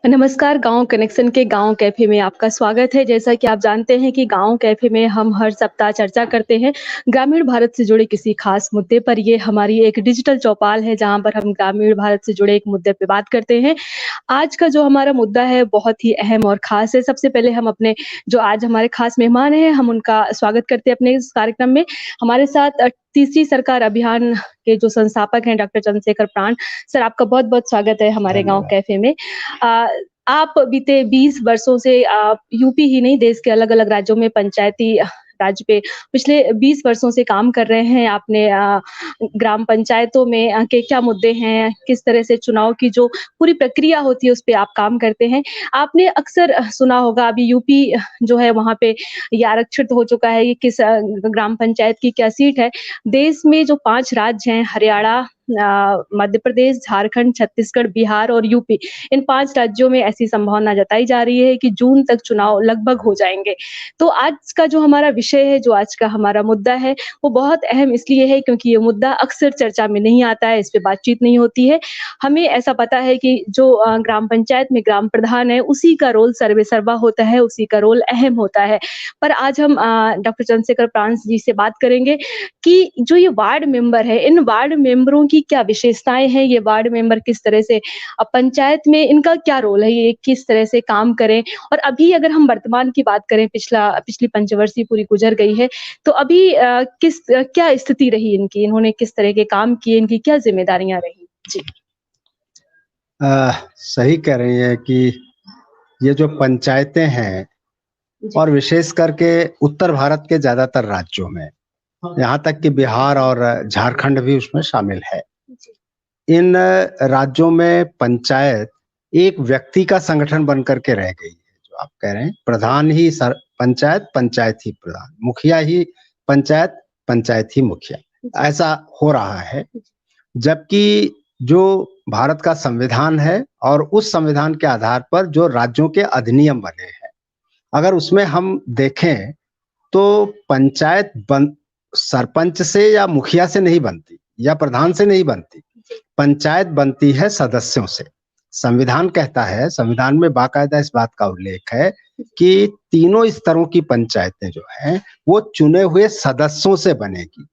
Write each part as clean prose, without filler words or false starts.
नमस्कार, गाँव कनेक्शन के गाँव कैफ़े में आपका स्वागत है। जैसा कि आप जानते हैं कि गाँव कैफ़े में हम हर सप्ताह चर्चा करते हैं ग्रामीण भारत से जुड़े किसी ख़ास मुद्दे पर। ये हमारी एक डिजिटल चौपाल है जहाँ पर हम ग्रामीण भारत से जुड़े एक मुद्दे पे बात करते हैं। आज का जो हमारा मुद्दा है बहुत ही अहम और ख़ास है। सबसे पहले हम अपने जो आज हमारे ख़ास मेहमान हैं, हम उनका स्वागत करते हैं अपने इस कार्यक्रम में। हमारे साथ तीसरी सरकार अभियान के जो संस्थापक हैं डॉक्टर चंद्रशेखर प्राण। सर, आपका बहुत-बहुत स्वागत है हमारे गाँव धन्यवाद। कैफ़े में। अ, आप बीते 20 वर्षों से यूपी ही नहीं देश के अलग-अलग राज्यों में पंचायती राज पे पिछले 20 वर्षों से काम कर रहे हैं। आपने ग्राम पंचायतों में के क्या मुद्दे हैं, किस तरह से चुनाव की जो पूरी प्रक्रिया होती है उस पे आप काम करते हैं। आपने अक्सर सुना होगा अभी यूपी जो है वहाँ पे ये आरक्षित हो चुका है, ये किस ग्राम पंचायत की क्या सीट है। देश में जो 5 राज्य हैं हरियाणा, मध्य प्रदेश, झारखंड, छत्तीसगढ़, बिहार और यूपी, इन 5 राज्यों में ऐसी संभावना जताई जा रही है कि जून तक चुनाव लगभग हो जाएँगे। तो आज का जो हमारा विषय है, जो आज का हमारा मुद्दा है, वो बहुत अहम इसलिए है क्योंकि ये मुद्दा अक्सर चर्चा में नहीं आता है, इस पे बातचीत नहीं होती है। हमें ऐसा पता है कि जो ग्राम पंचायत में ग्राम प्रधान है, उसी का रोल सर्वेसर्वा होता है, उसी का रोल अहम होता है। पर आज हम डॉक्टर चंद्रशेखर प्राण जी से बात करेंगे कि जो ये वार्ड मेंबर है, इन वार्ड मेंबरों की क्या विशेषताएँ हैं? ये वार्ड मेंबर किस तरह से पंचायत में इनका क्या रोल है? ये किस तरह से काम करें? और अभी अगर हम वर्तमान की बात करें, पिछली पंचवर्षीय पूरी गुज़र गई है, तो अभी क्या स्थिति रही इनकी? इन्होंने किस तरह के काम किए? इनकी क्या ज़िम्मेदारियाँ रही? जी। सही कह रही हैं कि ये जो पंचायतें हैं जी। और विशेष करके उत्तर भारत के ज़्यादातर राज्यों में, यहाँ तक कि बिहार और झारखंड भी उसमें शामिल है। जी। इन राज्यों में पंचायत एक व्यक्ति का संगठन बन कर के रह गई है, जो आप कह रहे हैं। प्रधान ही पंचायत, पंचायत ही प्रधान, मुखिया ही पंचायत, पंचायत ही मुखिया, ऐसा हो रहा है। जबकि जो भारत का संविधान है और उस संविधान के आधार पर जो राज्यों के अधिनियम बने हैं, अगर उसमें हम देखें तो पंचायत सरपंच से या मुखिया से नहीं बनती या प्रधान से नहीं बनती। पंचायत बनती है सदस्यों से। संविधान कहता है, संविधान में बाकायदा इस बात का उल्लेख है कि तीनों स्तरों की पंचायतें जो हैं वो चुने हुए सदस्यों से बनेगी।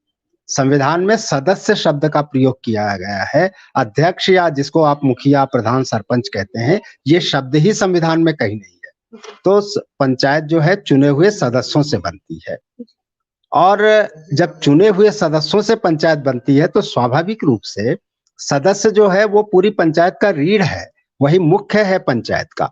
संविधान में सदस्य शब्द का प्रयोग किया गया है। अध्यक्ष या जिसको आप मुखिया, प्रधान, सरपंच कहते हैं, ये शब्द ही संविधान में कहीं नहीं है। तो पंचायत जो है चुने हुए सदस्यों से बनती है और जब चुने हुए सदस्यों से पंचायत बनती है तो स्वाभाविक रूप से सदस्य जो है वो पूरी पंचायत का रीढ़ है, वही मुख्य है पंचायत का।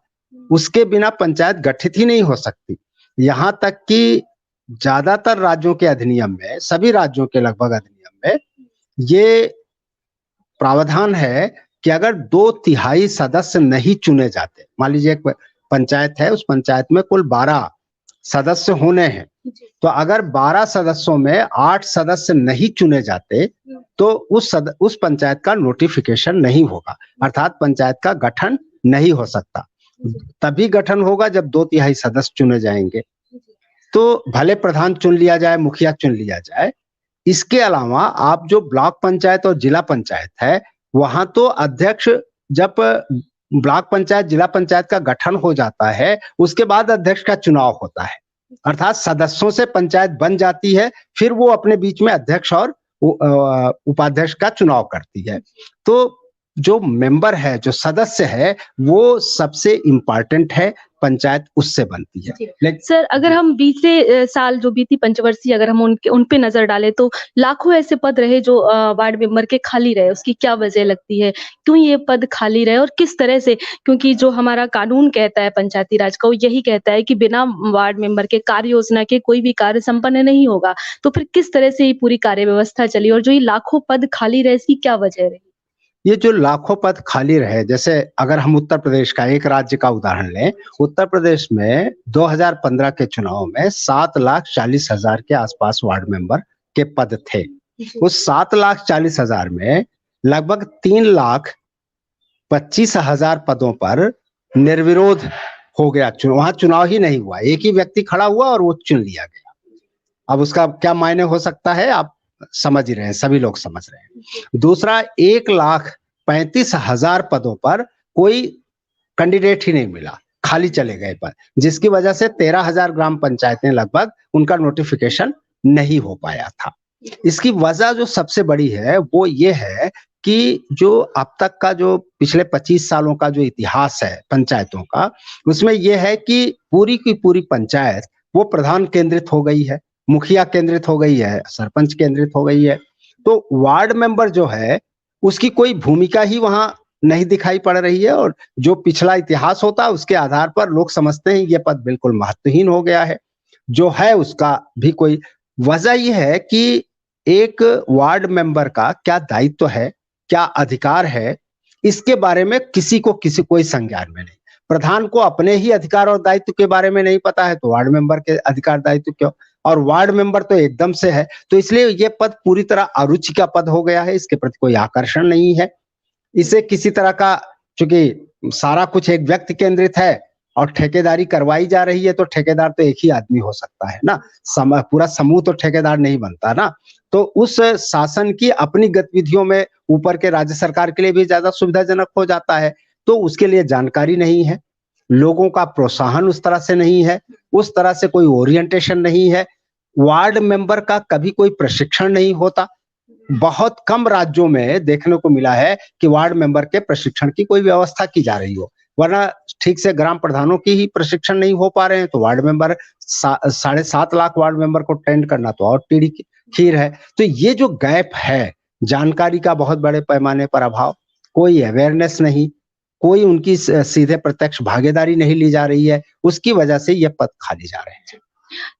उसके बिना पंचायत गठित ही नहीं हो सकती। यहाँ तक कि ज्यादातर राज्यों के अधिनियम में, सभी राज्यों के लगभग अधिनियम में ये प्रावधान है कि अगर 2/3 सदस्य नहीं चुने जाते, मान लीजिए एक पंचायत है, उस पंचायत में कुल 12 सदस्य होने हैं, तो अगर 12 सदस्यों में 8 सदस्य नहीं चुने जाते तो उस पंचायत का नोटिफिकेशन नहीं होगा, अर्थात पंचायत का गठन नहीं हो सकता। तभी गठन होगा जब 2/3 सदस्य चुने जाएंगे। तो भले प्रधान चुन लिया जाए, मुखिया चुन लिया जाए, इसके अलावा आप जो ब्लॉक पंचायत और जिला पंचायत है, वहां तो अध्यक्ष, जब ब्लॉक पंचायत, जिला पंचायत का गठन हो जाता है, उसके बाद अध्यक्ष का चुनाव होता है। अर्थात सदस्यों से पंचायत बन जाती है, फिर वो अपने बीच में अध्यक्ष और उपाध्यक्ष का चुनाव करती है। तो जो मेंबर है, जो सदस्य है, वो सबसे इम्पोर्टेंट है, पंचायत उससे बनती है। सर, अगर हम बीते साल जो बीती पंचवर्षीय अगर हम उन पे नज़र डालें तो लाखों ऐसे पद रहे जो वार्ड मेंबर के खाली रहे, उसकी क्या वजह लगती है? क्यों ये पद खाली रहे और किस तरह से? क्योंकि जो हमारा कानून कहता है पंचायती राज का, वो यही कहता है कि बिना वार्ड मेंबर के कार्य योजना के कोई भी कार्य संपन्न नहीं होगा। तो फिर किस तरह से ये पूरी कार्य व्यवस्था चली और जो ये लाखों पद खाली रहे, इसकी क्या वजह रही? ये जो लाखों पद खाली रहे, जैसे अगर हम उत्तर प्रदेश का एक राज्य का उदाहरण लें, उत्तर प्रदेश में 2015 के चुनाव में 7,40,000 के आसपास वार्ड मेंबर के पद थे। उस 7,40,000 में लगभग 3,25,000 पदों पर निर्विरोध हो गया, वहां चुनाव ही नहीं हुआ, एक ही व्यक्ति खड़ा हुआ और वो चुन लिया गया। अब उसका क्या मायने हो सकता है, आप समझ ही रहे हैं, सभी लोग समझ रहे हैं। दूसरा, 1,35,000 पदों पर कोई कैंडिडेट ही नहीं मिला, खाली चले गए पद, जिसकी वजह से 13,000 ग्राम पंचायतें लगभग उनका नोटिफिकेशन नहीं हो पाया था। इसकी वजह जो सबसे बड़ी है वो ये है कि जो अब तक का जो पिछले 25 सालों का जो इतिहास है पंचायतों का, उसमें यह है कि पूरी की पूरी पंचायत वो प्रधान केंद्रित हो गई है, मुखिया केंद्रित हो गई है, सरपंच केंद्रित हो गई है। तो वार्ड मेंबर जो है उसकी कोई भूमिका ही वहां नहीं दिखाई पड़ रही है, और जो पिछला इतिहास होता है उसके आधार पर लोग समझते हैं ये पद बिल्कुल महत्वहीन हो गया है। जो है उसका भी कोई वजह यह है कि एक वार्ड मेंबर का क्या दायित्व है, क्या अधिकार है, इसके बारे में किसी कोई संज्ञान में नहीं। प्रधान को अपने ही अधिकार और दायित्व के बारे में नहीं पता है, तो वार्ड मेंबर के अधिकार दायित्व क्यों? और वार्ड मेंबर तो एकदम से है, तो इसलिए ये पद पूरी तरह अरुचि का पद हो गया है, इसके प्रति कोई आकर्षण नहीं है। इसे किसी तरह का, चूंकि सारा कुछ एक व्यक्ति केंद्रित है और ठेकेदारी करवाई जा रही है, तो ठेकेदार तो एक ही आदमी हो सकता है ना, पूरा समूह तो ठेकेदार नहीं बनता ना। तो उस शासन की अपनी गतिविधियों में ऊपर के राज्य सरकार के लिए भी ज्यादा सुविधाजनक हो जाता है, तो उसके लिए जानकारी नहीं है, लोगों का प्रोत्साहन उस तरह से नहीं है, उस तरह से कोई ओरिएंटेशन नहीं है, वार्ड मेंबर का कभी कोई प्रशिक्षण नहीं होता। बहुत कम राज्यों में देखने को मिला है कि वार्ड मेंबर के प्रशिक्षण की कोई व्यवस्था की जा रही हो, वरना ठीक से ग्राम प्रधानों की ही प्रशिक्षण नहीं हो पा रहे हैं, तो ward member 7.5 lakh ward member को ट्रेंड करना तो और टीढ़ी खीर है। तो ये जो गैप है, जानकारी का बहुत बड़े पैमाने पर अभाव, कोई अवेयरनेस नहीं, कोई उनकी सीधे प्रत्यक्ष भागीदारी नहीं ली जा रही है, उसकी वजह से ये पद खाली जा रहे हैं।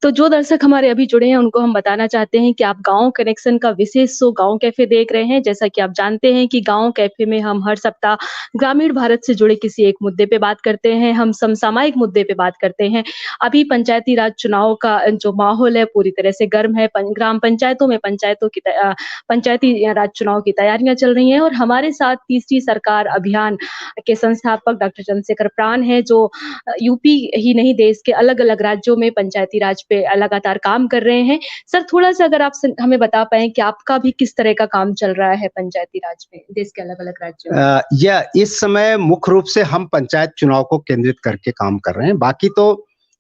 तो जो दर्शक हमारे अभी जुड़े हैं उनको हम बताना चाहते हैं कि आप गाँव कनेक्शन का विशेष शो गाँव कैफे देख रहे हैं। जैसा कि आप जानते हैं कि गाँव कैफे में हम हर सप्ताह ग्रामीण भारत से जुड़े किसी एक मुद्दे पे बात करते हैं, हम समसामयिक मुद्दे पे बात करते हैं। अभी पंचायती राज चुनाव का जो माहौल है पूरी तरह से गर्म है। ग्राम पंचायतों में पंचायती राज चुनाव की तैयारियां चल रही हैं, और हमारे साथ तीसरी सरकार अभियान के संस्थापक डॉक्टर चंद्रशेखर प्राण है, जो यूपी ही नहीं देश के अलग-अलग राज्यों में पंचायती राज पे लगातार काम कर रहे हैं। सर, थोड़ा-सा अगर आप हमें बता पाएँ कि आपका भी किस तरह का काम चल रहा है पंचायती राज में देश के अलग-अलग राज्यों में? या इस समय मुख्य रूप से हम पंचायत चुनाव को केंद्रित करके काम कर रहे हैं। बाकी तो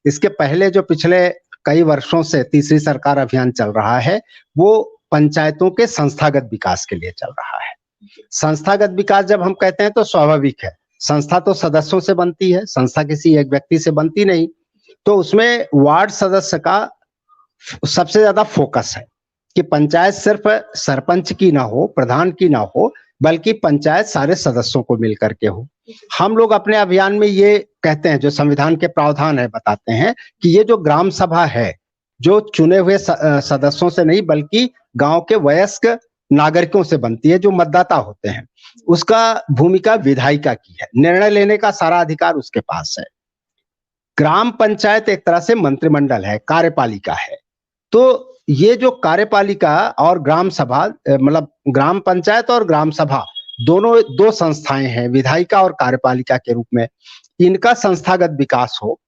इसके पहले जो पिछले कई वर्षों से तीसरी सरकार अभियान चल रहा है, वो पंचायतों के संस्थागत विकास के लिए चल रहा है। संस्थागत विकास जब हम कहते हैं तो स्वाभाविक है, संस्था तो सदस्यों से बनती है, संस्था किसी एक व्यक्ति से बनती नहीं। तो उसमें वार्ड सदस्य का सबसे ज्यादा फोकस है कि पंचायत सिर्फ सरपंच की ना हो, प्रधान की ना हो, बल्कि पंचायत सारे सदस्यों को मिलकर के हो। हम लोग अपने अभियान में ये कहते हैं, जो संविधान के प्रावधान है बताते हैं कि ये जो ग्राम सभा है, जो चुने हुए सदस्यों से नहीं बल्कि गांव के वयस्क नागरिकों से बनती है, जो मतदाता होते हैं। उसका भूमिका विधायिका की है, निर्णय लेने का सारा अधिकार उसके पास है। ग्राम पंचायत एक तरह से मंत्रिमंडल है, कार्यपालिका है। तो ये जो कार्यपालिका और ग्राम सभा, मतलब ग्राम पंचायत और ग्राम सभा दोनों दो संस्थाएं हैं, विधायिका और कार्यपालिका के रूप में। इनका संस्थागत विकास हो,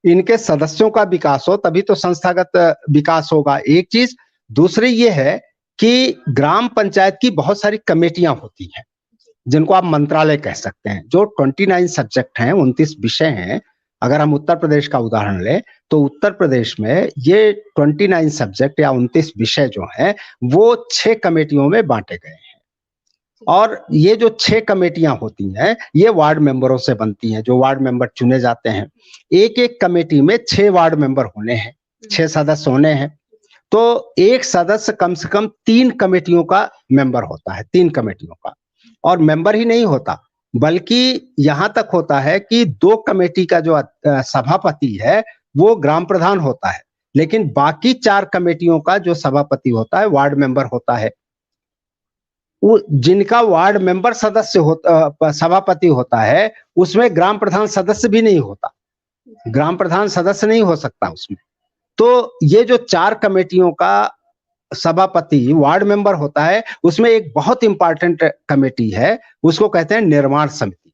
इनके सदस्यों का विकास हो, तभी तो संस्थागत विकास होगा, एक चीज। दूसरी ये है कि ग्राम पंचायत की बहुत सारी कमेटियां होती हैं, जिनको आप मंत्रालय कह सकते हैं, जो 29 सब्जेक्ट हैं, 29 विषय हैं। अगर हम उत्तर प्रदेश का उदाहरण लें तो उत्तर प्रदेश में ये 29 सब्जेक्ट या 29 विषय जो हैं वो 6 कमेटियों में बांटे गए हैं, और ये जो 6 कमेटियां होती हैं ये वार्ड मेंबरों से बनती हैं, जो वार्ड मेंबर चुने जाते हैं। एक एक कमेटी में 6 वार्ड मेंबर होने हैं, 6 सदस्य होने हैं। तो एक सदस्य कम से कम 3 कमेटियों का मेंबर होता है, 3 कमेटियों का। और मेंबर ही नहीं होता, बल्कि यहां तक होता है कि 2 कमेटी का जो सभापति है वो ग्राम प्रधान होता है, लेकिन बाकी 4 कमेटियों का जो सभापति होता है वार्ड मेंबर होता है। वो जिनका वार्ड मेंबर सभापति होता है, उसमें ग्राम प्रधान सदस्य भी नहीं होता, ग्राम प्रधान सदस्य नहीं हो सकता उसमें। तो ये जो 4 कमेटियों का सभापति वार्ड मेंबर होता है, उसमें एक बहुत इंपॉर्टेंट कमेटी है, उसको कहते हैं निर्माण समिति।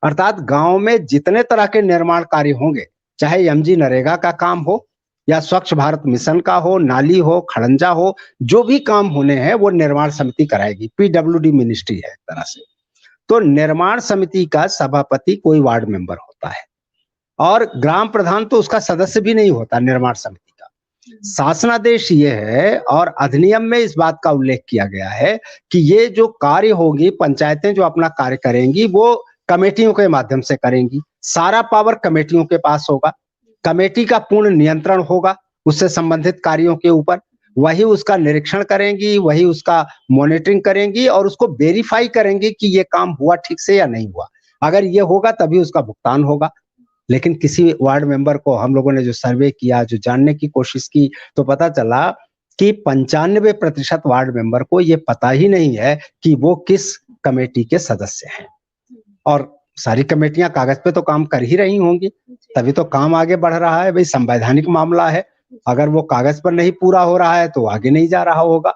अर्थात गांव में जितने तरह के निर्माण कार्य होंगे, चाहे एमजी नरेगा का काम हो या स्वच्छ भारत मिशन का हो, नाली हो, खड़ंजा हो, जो भी काम होने हैं वो निर्माण समिति कराएगी। पीडब्ल्यूडी मिनिस्ट्री है एक तरह से। तो निर्माण समिति का सभापति कोई वार्ड मेंबर होता है और ग्राम प्रधान तो उसका सदस्य भी नहीं होता निर्माण समिति का। शासनादेश ये है और अधिनियम में इस बात का उल्लेख किया गया है कि ये जो कार्य होगी, पंचायतें जो अपना कार्य करेंगी वो कमेटियों के माध्यम से करेंगी। सारा पावर कमेटियों के पास होगा, कमेटी का पूर्ण नियंत्रण होगा उससे संबंधित कार्यों के ऊपर, वही उसका निरीक्षण करेंगी, वही उसका मॉनिटरिंग करेंगी और उसको वेरीफाई करेंगी कि ये काम हुआ ठीक से या नहीं हुआ। अगर ये होगा तभी उसका भुगतान होगा। लेकिन किसी वार्ड मेंबर को हम लोगों ने जो सर्वे किया, जो जानने की कोशिश की, तो पता चला कि 95% वार्ड मेंबर को ये पता ही नहीं है कि वो किस कमेटी के सदस्य हैं। और सारी कमेटियां कागज पे तो काम कर ही रही होंगी, तभी तो काम आगे बढ़ रहा है। भाई संवैधानिक मामला है, अगर वो कागज पर नहीं पूरा हो रहा है तो आगे नहीं जा रहा होगा।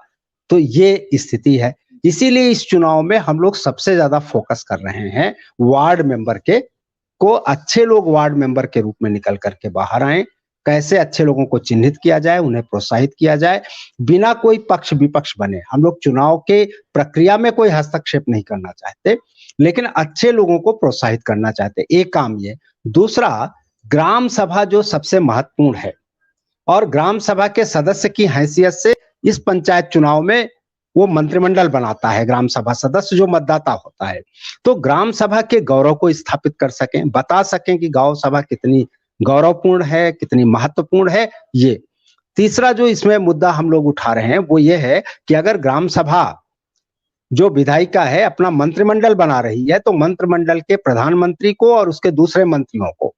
तो ये स्थिति है। इसीलिए इस चुनाव में हम लोग सबसे ज्यादा फोकस कर रहे हैं वार्ड मेंबर को अच्छे लोग वार्ड मेंबर के रूप में निकल करके बाहर आए, कैसे अच्छे लोगों को चिन्हित किया जाए, उन्हें प्रोत्साहित किया जाए, बिना कोई पक्ष विपक्ष बने। हम लोग चुनाव के प्रक्रिया में कोई हस्तक्षेप नहीं करना चाहते, लेकिन अच्छे लोगों को प्रोत्साहित करना चाहते। एक काम ये, दूसरा ग्राम सभा जो सबसे महत्वपूर्ण है और ग्राम सभा के सदस्य की हैसियत से इस पंचायत चुनाव में वो मंत्रिमंडल बनाता है। ग्राम सभा सदस्य जो मतदाता होता है, तो ग्राम सभा के गौरव को स्थापित कर सकें, बता सकें कि गांव सभा कितनी गौरवपूर्ण है, कितनी महत्वपूर्ण है। ये तीसरा जो इसमें मुद्दा हम लोग उठा रहे हैं वो ये है कि अगर ग्राम सभा जो विधायिका है अपना मंत्रिमंडल बना रही है, तो मंत्रिमंडल के प्रधानमंत्री को और उसके दूसरे मंत्रियों को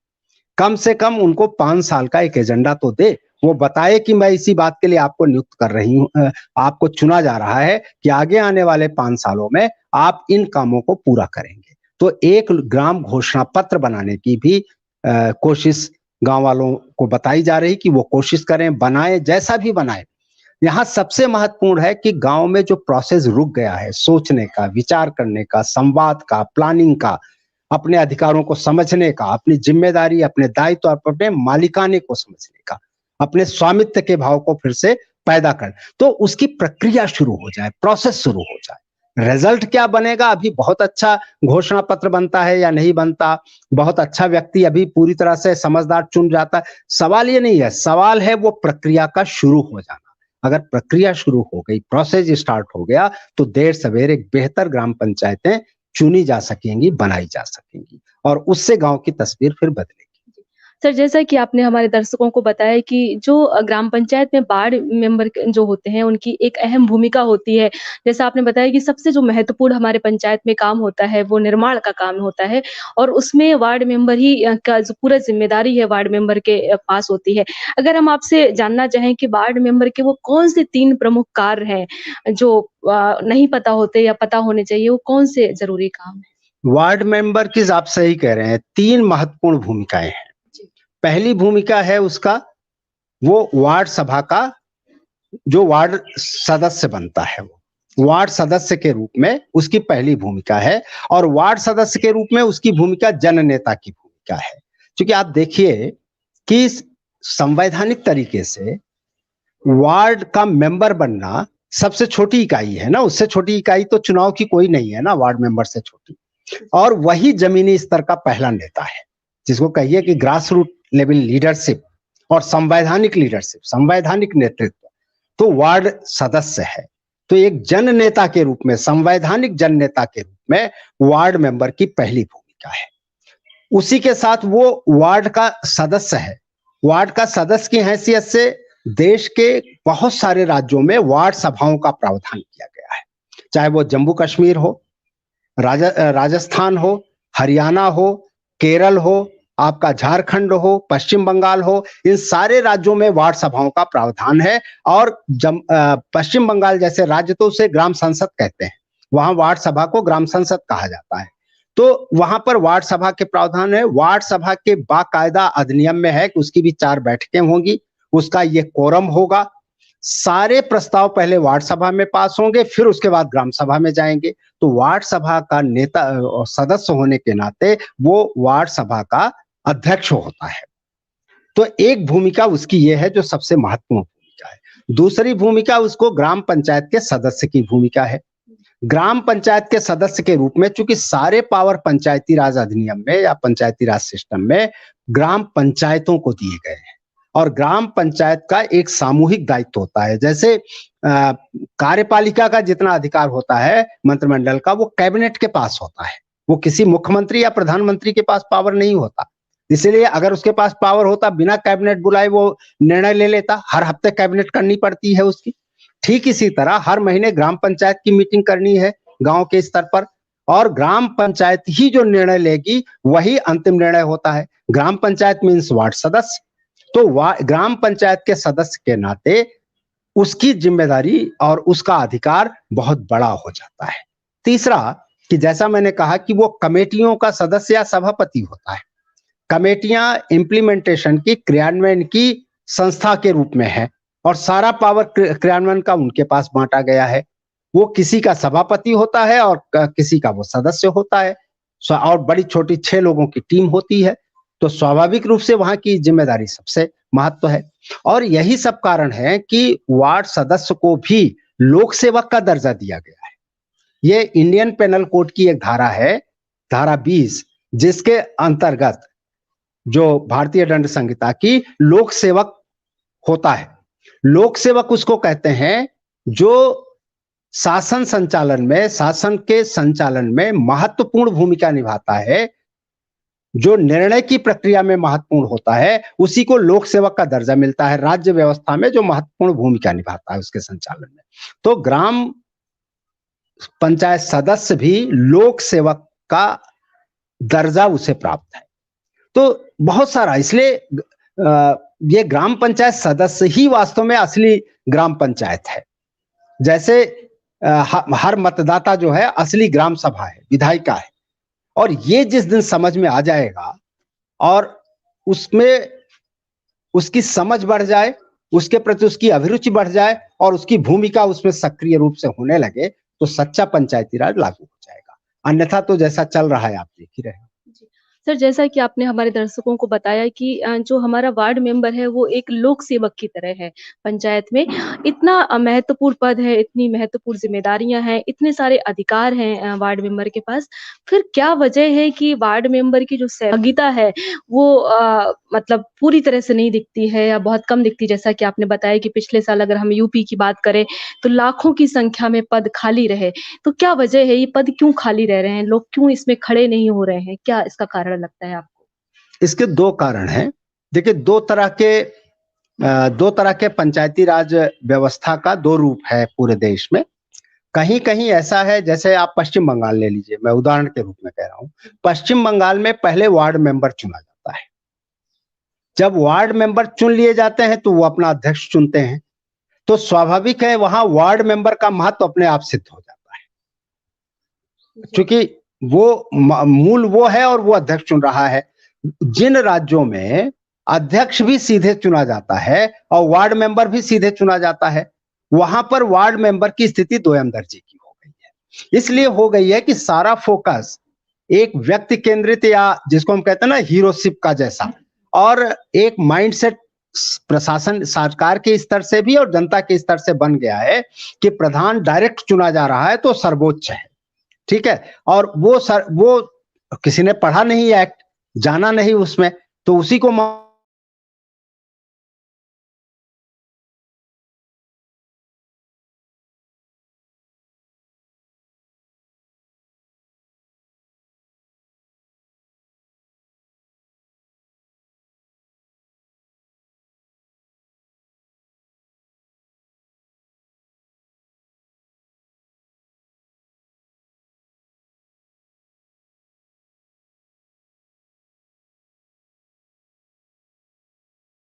कम से कम उनको 5 साल का एक एजेंडा तो दे। वो बताए कि मैं इसी बात के लिए आपको नियुक्त कर रही हूँ, आपको चुना जा रहा है कि आगे आने वाले 5 सालों में आप इन कामों को पूरा करेंगे। तो एक ग्राम घोषणा पत्र बनाने की भी कोशिश गांव वालों को बताई जा रही कि वो कोशिश करें, बनाए, जैसा भी बनाए। यहाँ सबसे महत्वपूर्ण है कि गांव में जो प्रोसेस रुक गया है, सोचने का, विचार करने का, संवाद का, प्लानिंग का, अपने अधिकारों को समझने का, अपनी जिम्मेदारी, अपने दायित्व और अपने मालिकाने को समझने का, अपने स्वामित्व के भाव को फिर से पैदा कर, तो उसकी प्रक्रिया शुरू हो जाए, प्रोसेस शुरू हो जाए। रिजल्ट क्या बनेगा, अभी बहुत अच्छा घोषणा पत्र बनता है या नहीं बनता, बहुत अच्छा व्यक्ति अभी पूरी तरह से समझदार चुन जाता है, सवाल ये नहीं है। सवाल है वो प्रक्रिया का शुरू हो जाना। अगर प्रक्रिया शुरू हो गई, प्रोसेस स्टार्ट हो गया, तो देर सवेर एक बेहतर ग्राम पंचायतें चुनी जा सकेंगी, बनाई जा सकेंगी और उससे गांव की तस्वीर फिर बदलेगी। सर, जैसा कि आपने हमारे दर्शकों को बताया कि जो ग्राम पंचायत में वार्ड मेंबर जो होते हैं, उनकी एक अहम भूमिका होती है। जैसा आपने बताया कि सबसे जो महत्वपूर्ण हमारे पंचायत में काम होता है, वो निर्माण का काम होता है और उसमें वार्ड मेंबर ही का जो पूरा ज़िम्मेदारी है, वार्ड मेंबर के पास होती है। अगर हम आपसे जानना चाहें कि वार्ड मेंबर के वो कौन से 3 प्रमुख कार्य हैं, जो नहीं पता होते या पता होने चाहिए, वो कौन से ज़रूरी काम हैं? वार्ड मेंबर की आप सही कह रहे हैं, 3 महत्वपूर्ण भूमिकाएं हैं। पहली भूमिका है उसका, वो वार्ड सभा का जो वार्ड सदस्य बनता है, वो वार्ड सदस्य के रूप में उसकी पहली भूमिका है। और वार्ड सदस्य के रूप में उसकी भूमिका जननेता की भूमिका है। क्योंकि आप देखिए कि संवैधानिक तरीके से वार्ड का मेंबर बनना सबसे छोटी इकाई है ना, उससे छोटी इकाई तो चुनाव की कोई नहीं है ना, वार्ड मेंबर से छोटी। और वही जमीनी स्तर का पहला नेता है, जिसको कहिए कि ग्रास रूट लेवल लीडरशिप और संवैधानिक लीडरशिप, संवैधानिक नेतृत्व, तो वार्ड सदस्य है। तो एक जन नेता के रूप में, संवैधानिक जन नेता के रूप में वार्ड मेंबर की पहली भूमिका है। उसी के साथ वो वार्ड का सदस्य है। वार्ड का सदस्य की हैसियत से देश के बहुत सारे राज्यों में वार्ड सभाओं का प्रावधान किया गया है, चाहे वो जम्मू कश्मीर हो, राजस्थान हो, हरियाणा हो, केरल हो, आपका झारखंड हो, पश्चिम बंगाल हो, इन सारे राज्यों में वार्ड सभाओं का प्रावधान है। और पश्चिम बंगाल जैसे राज्य तो उसे ग्राम संसद कहते हैं, वहां वार्ड सभा को ग्राम संसद कहा जाता है। तो वहां पर वार्ड सभा के प्रावधान है। वार्ड सभा के बाकायदा अधिनियम में है कि उसकी भी 4 बैठकें होंगी, उसका ये कोरम होगा, सारे प्रस्ताव पहले वार्ड सभा में पास होंगे, फिर उसके बाद ग्राम सभा में जाएंगे। तो वार्ड सभा का नेता और सदस्य होने के नाते वो वार्ड सभा का अध्यक्ष होता है। तो एक भूमिका उसकी ये है जो सबसे महत्वपूर्ण भूमिका है। दूसरी भूमिका उसको ग्राम पंचायत के सदस्य की भूमिका है। ग्राम पंचायत के सदस्य के रूप में, चूंकि सारे पावर पंचायती राज अधिनियम में या पंचायती राज सिस्टम में ग्राम पंचायतों को दिए गए हैं, और ग्राम पंचायत का एक सामूहिक दायित्व होता है। जैसे कार्यपालिका का जितना अधिकार होता है मंत्रिमंडल का, वो कैबिनेट के पास होता है, वो किसी मुख्यमंत्री या प्रधानमंत्री के पास पावर नहीं होता। इसलिए अगर उसके पास पावर होता, बिना कैबिनेट बुलाए वो निर्णय ले लेता, हर हफ्ते कैबिनेट करनी पड़ती है उसकी। ठीक इसी तरह हर महीने ग्राम पंचायत की मीटिंग करनी है गांव के स्तर पर, और ग्राम पंचायत ही जो निर्णय लेगी वही अंतिम निर्णय होता है। ग्राम पंचायत मीन्स वार्ड सदस्य, तो ग्राम पंचायत के सदस्य के नाते उसकी जिम्मेदारी और उसका अधिकार बहुत बड़ा हो जाता है। तीसरा, कि जैसा मैंने कहा कि वो कमेटियों का सदस्य या सभापति होता है। कमेटियां इम्प्लीमेंटेशन की, क्रियान्वयन की संस्था के रूप में है, और सारा पावर क्रियान्वयन का उनके पास बांटा गया है। वो किसी का सभापति होता है और किसी का वो सदस्य होता है, और बड़ी छोटी 6 लोगों की टीम होती है, तो स्वाभाविक रूप से वहां की जिम्मेदारी सबसे महत्व है। और यही सब कारण है कि वार्ड सदस्य को भी लोक सेवक का दर्जा दिया गया है। ये इंडियन पेनल कोड की एक धारा है, धारा 20, जिसके अंतर्गत जो भारतीय दंड संहिता की लोक सेवक होता है। लोक सेवक उसको कहते हैं जो शासन संचालन में, शासन के संचालन में महत्वपूर्ण भूमिका निभाता है, जो निर्णय की प्रक्रिया में महत्वपूर्ण होता है, उसी को लोक सेवक का दर्जा मिलता है। राज्य व्यवस्था में जो महत्वपूर्ण भूमिका निभाता है उसके संचालन में, तो ग्राम पंचायत सदस्य भी लोक सेवक का दर्जा उसे प्राप्त है। तो बहुत सारा, इसलिए ये ग्राम पंचायत सदस्य ही वास्तव में असली ग्राम पंचायत है। जैसे हर मतदाता जो है असली ग्राम सभा है, विधायिका है, और ये जिस दिन समझ में आ जाएगा और उसमें उसकी समझ बढ़ जाए, उसके प्रति उसकी अभिरुचि बढ़ जाए और उसकी भूमिका उसमें सक्रिय रूप से होने लगे, तो सच्चा पंचायती राज लागू हो जाएगा। अन्यथा तो जैसा चल रहा है आप देख ही रहे हो। सर, जैसा कि आपने हमारे दर्शकों को बताया कि जो हमारा वार्ड मेंबर है वो एक लोक सेवक की तरह है पंचायत में। इतना महत्वपूर्ण पद है, इतनी महत्वपूर्ण ज़िम्मेदारियाँ हैं, इतने सारे अधिकार हैं वार्ड मेंबर के पास। फिर क्या वजह है कि वार्ड मेंबर की जो सहभागिता है वो मतलब पूरी तरह से नहीं दिखती है या बहुत कम दिखती है? जैसा कि आपने बताया कि पिछले साल अगर हम यूपी की बात करें तो लाखों की संख्या में पद खाली रहे। तो क्या वजह है, ये पद क्यों खाली रह रहे हैं? लोग क्यों इसमें खड़े नहीं हो रहे हैं? क्या इसका कारण लगता है आपको? इसके 2 कारण हैं। देखिए, 2 तरह के पंचायती राज व्यवस्था का 2 रूप है पूरे देश में। कहीं-कहीं ऐसा है, जैसे आप पश्चिम बंगाल ले लीजिए, मैं उदाहरण के रूप में कह रहा हूं। पश्चिम बंगाल में पहले वार्ड मेंबर चुना जाता है। जब वार्ड मेंबर चुन लिए जाते हैं तो वो अपना अध्यक्ष चुनते हैं, तो स्वाभाविक है वहां वार्ड मेंबर का महत्व अपने आप सिद्ध हो जाता है, क्योंकि वो मूल वो है और वो अध्यक्ष चुन रहा है। जिन राज्यों में अध्यक्ष भी सीधे चुना जाता है और वार्ड मेंबर भी सीधे चुना जाता है, वहां पर वार्ड मेंबर की स्थिति दोयम दर्जे की हो गई है। इसलिए हो गई है कि सारा फोकस एक व्यक्ति केंद्रित, या जिसको हम कहते हैं ना हीरोशिप का जैसा, और एक माइंडसेट प्रशासन, सरकार के स्तर से भी और जनता के स्तर से बन गया है कि प्रधान डायरेक्ट चुना जा रहा है तो सर्वोच्च है, ठीक है। और वो किसी ने पढ़ा नहीं एक्ट, जाना नहीं उसमें, तो उसी को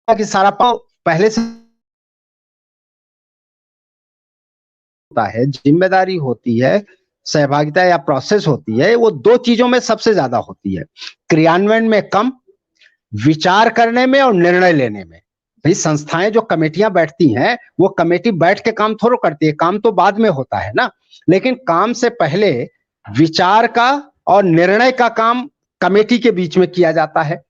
कि सारा पहले से होता है, जिम्मेदारी होती है, सहभागिता या प्रोसेस होती है, वो 2 चीजों में सबसे ज्यादा होती है। क्रियान्वयन में कम, विचार करने में और निर्णय लेने में। भाई संस्थाएं जो कमेटियां बैठती हैं, वो कमेटी बैठ के काम थोड़ा करती है, काम तो बाद में होता है ना, लेकिन काम से पहले विचार का और निर्णय का काम कमेटी के बीच में किया जाता है।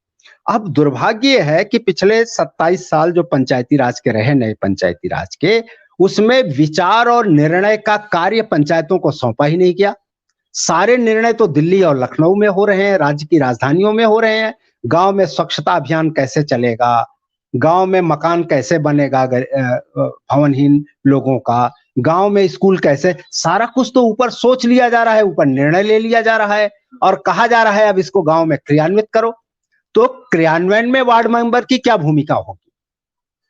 अब दुर्भाग्य है कि पिछले 27 साल जो पंचायती राज के रहे, नए पंचायती राज के, उसमें विचार और निर्णय का कार्य पंचायतों को सौंपा ही नहीं गया। सारे निर्णय तो दिल्ली और लखनऊ में हो रहे हैं, राज्य की राजधानियों में हो रहे हैं। गांव में स्वच्छता अभियान कैसे चलेगा, गांव में मकान कैसे बनेगा भवनहीन लोगों का, गांव में स्कूल कैसे, सारा कुछ तो ऊपर सोच लिया जा रहा है, ऊपर निर्णय ले लिया जा रहा है और कहा जा रहा है अब इसको गांव में क्रियान्वित करो। तो क्रियान्वयन में वार्ड मेंबर की क्या भूमिका होगी?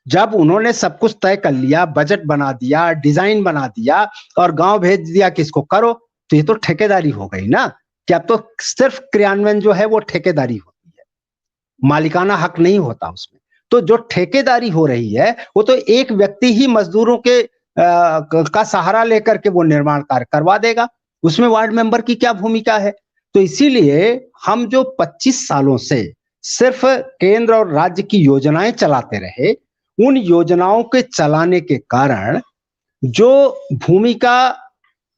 जब उन्होंने सब कुछ तय कर लिया, बजट बना दिया, डिजाइन बना दिया और गांव भेज दिया कि इसको करो, तो ये तो ठेकेदारी हो गई ना, कि अब तो सिर्फ क्रियान्वयन जो है वो ठेकेदारी होती है, मालिकाना हक नहीं होता उसमें। तो जो ठेकेदारी हो रही है वो तो एक व्यक्ति ही मजदूरों के का सहारा लेकर के वो निर्माण कार्य करवा देगा, उसमें वार्ड मेंबर की क्या भूमिका है? तो इसीलिए हम जो 25 सालों से सिर्फ केंद्र और राज्य की योजनाएं चलाते रहे, उन योजनाओं के चलाने के कारण जो भूमिका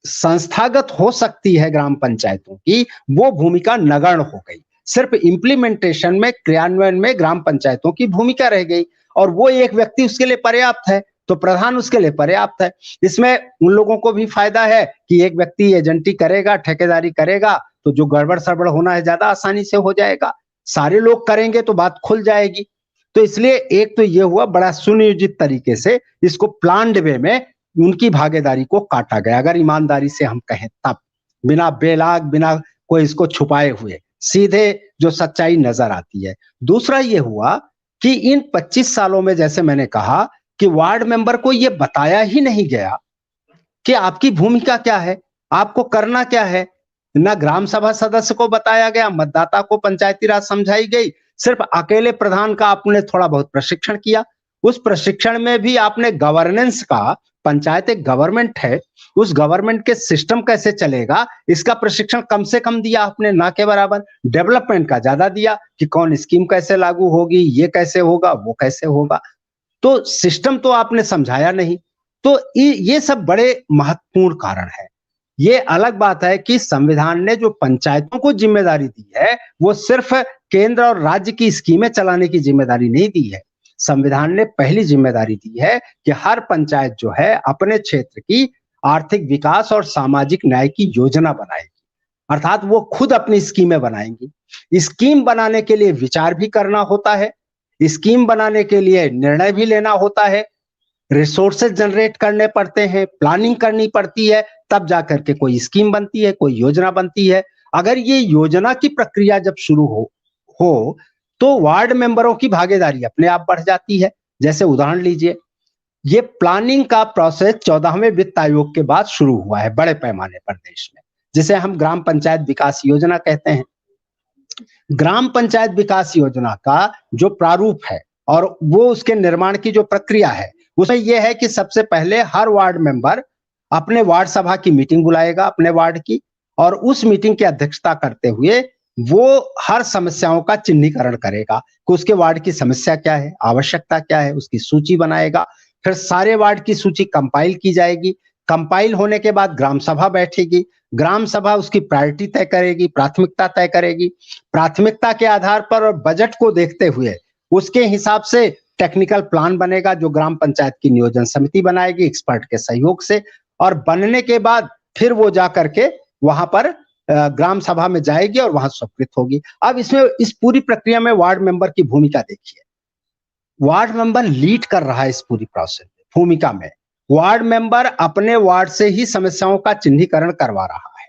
संस्थागत हो सकती है ग्राम पंचायतों की, वो भूमिका नगण्य हो गई। सिर्फ इम्प्लीमेंटेशन में, क्रियान्वयन में ग्राम पंचायतों की भूमिका रह गई और वो एक व्यक्ति उसके लिए पर्याप्त है, तो प्रधान उसके लिए पर्याप्त है। इसमें उन लोगों को भी फायदा है कि एक व्यक्ति एजेंटी करेगा, ठेकेदारी करेगा, तो जो गड़बड़ सड़बड़ होना है ज्यादा आसानी से हो जाएगा। सारे लोग करेंगे तो बात खुल जाएगी। तो इसलिए एक तो ये हुआ, बड़ा सुनियोजित तरीके से इसको प्लान्ड वे में उनकी भागीदारी को काटा गया, अगर ईमानदारी से हम कहें तब, बिना बेलाग, बिना कोई इसको छुपाए हुए, सीधे जो सच्चाई नजर आती है। दूसरा ये हुआ कि इन 25 सालों में, जैसे मैंने कहा, कि वार्ड मेंबर को ये बताया ही नहीं गया कि आपकी भूमिका क्या है, आपको करना क्या है। ना ग्राम सभा सदस्य को बताया गया, मतदाता को पंचायती राज समझाई गई, सिर्फ अकेले प्रधान का आपने थोड़ा बहुत प्रशिक्षण किया। उस प्रशिक्षण में भी आपने गवर्नेंस का, पंचायत एक गवर्नमेंट है, उस गवर्नमेंट के सिस्टम कैसे चलेगा इसका प्रशिक्षण कम से कम दिया आपने, ना के बराबर। डेवलपमेंट का ज्यादा दिया कि कौन स्कीम कैसे लागू होगी, ये कैसे होगा, वो कैसे होगा। तो सिस्टम तो आपने समझाया नहीं। तो ये सब बड़े महत्वपूर्ण कारण है। ये अलग बात है कि संविधान ने जो पंचायतों को जिम्मेदारी दी है, वो सिर्फ केंद्र और राज्य की स्कीमें चलाने की जिम्मेदारी नहीं दी है। संविधान ने पहली जिम्मेदारी दी है कि हर पंचायत जो है अपने क्षेत्र की आर्थिक विकास और सामाजिक न्याय की योजना बनाएगी, अर्थात वो खुद अपनी स्कीमें बनाएंगी। स्कीम बनाने के लिए विचार भी करना होता है, स्कीम बनाने के लिए निर्णय भी लेना होता है, रिसोर्सेज जनरेट करने पड़ते हैं, प्लानिंग करनी पड़ती है, तब जाकर के कोई स्कीम बनती है, कोई योजना बनती है। अगर ये योजना की प्रक्रिया जब शुरू हो तो वार्ड मेंबरों की भागीदारी अपने आप बढ़ जाती है। जैसे उदाहरण लीजिए, ये प्लानिंग का प्रोसेस 14वें वित्त आयोग के बाद शुरू हुआ है बड़े पैमाने पर देश में, जिसे हम ग्राम पंचायत विकास योजना कहते हैं। ग्राम पंचायत विकास योजना का जो प्रारूप है और वो उसके निर्माण की जो प्रक्रिया है, उसमें यह है कि सबसे पहले हर वार्ड मेंबर अपने वार्ड सभा की मीटिंग बुलाएगा अपने वार्ड की, और उस मीटिंग की अध्यक्षता करते हुए वो हर समस्याओं का चिन्हीकरण करेगा कि उसके वार्ड की समस्या क्या है, आवश्यकता क्या है, उसकी सूची बनाएगा। फिर सारे वार्ड की सूची कंपाइल की जाएगी। कंपाइल होने के बाद ग्राम सभा बैठेगी, ग्राम सभा उसकी प्रायोरिटी तय करेगी, प्राथमिकता तय करेगी। प्राथमिकता के आधार पर और बजट को देखते हुए उसके हिसाब से टेक्निकल प्लान बनेगा, जो ग्राम पंचायत की नियोजन समिति बनाएगी एक्सपर्ट के सहयोग से, और बनने के बाद फिर वो जाकर के वहां पर ग्राम सभा में जाएगी और वहां स्वीकृत होगी। अब इसमें इस पूरी प्रक्रिया में वार्ड मेंबर की भूमिका देखिए। वार्ड मेंबर लीड कर रहा है इस पूरी प्रोसेस में, भूमिका में। वार्ड मेंबर अपने वार्ड से ही समस्याओं का चिन्हीकरण करवा रहा है,